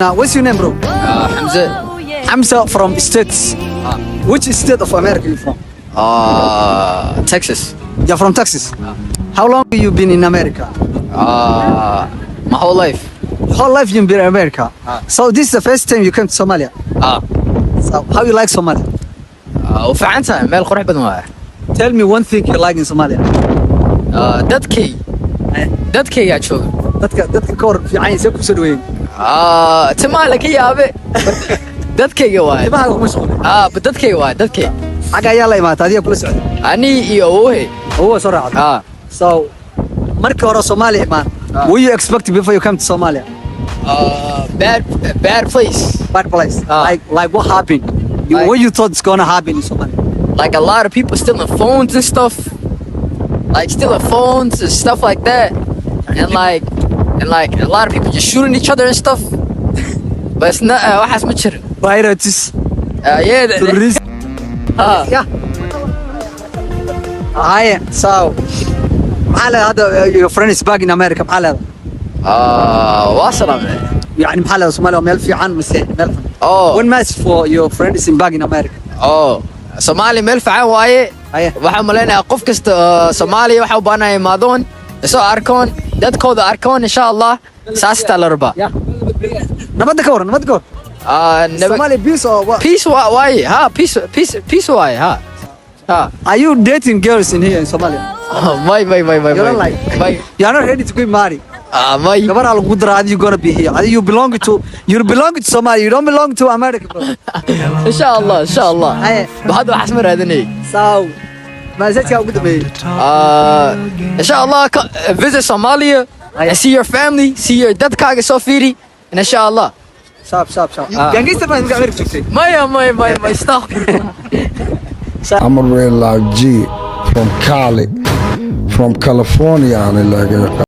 What's your name, bro? Hamza. Hamza from States. Which state of America are you from? Texas. You're from Texas. How long have you been in America? My whole life. Whole life you've been in America. So this is the first time you came to Somalia. So how you like Somalia? وفعنتها meel qurux badan waa. Tell me one thing you like in Somalia. dadkayga jooga. dadka ka hor fiican isee ku soo dhaweeyeen. Timaha ka yaabe. dadkayga waay. Timaha kuma socdo. dadkayga waay, dadkayga. Xaga ayaa la imaatay adiga kula socday. Ani iyo awoohe. Oo soo raacday. So markii hore Soomaaliya imaan. What you expect before you come to Somalia? Bad place. Bad place. Like what happened? What you thought is gonna happen in Somalia? Like a lot of people stealing phones and stuff. Like stealing phones and stuff like that. And like a lot of people just shooting each other and stuff. But it's not waxaas ma jirin. Pirates. Yeah. Tourists. Yeah. Hi. So محل هذا your friend is back in America محل هذا. واصل يعني محل Somalia meel fiican mise meel xun. Oh. One message for your friend is back in America. Soomaali meel fiican waaye. Haye. Waxaan maleynayaa qof kasta Soomaaliya waxa u baahnaa imaadoon isoo arkoon dadkooda arkoon insha Allah saasta la rabaa. Nabadda ka waran. Somalia peace or what? Peace waaye. Peace waaye. Are you dating girls in here in Somalia? May. You don't like? You are not ready to get married. May. Gabar lagu daraa you gonna be here. You belong to Somalia. You don't belong to America, bro. insha Allah. Haye. Bahad waxaas ma raadinay. So message ugu dambeeyay. insha Allah visit Somalia and see your family, see your dadkaaga soo fiiri and insha Allah. Sharp. Gangster baan uga America joogtay. May stop. I'm a real live G from Cali, from California.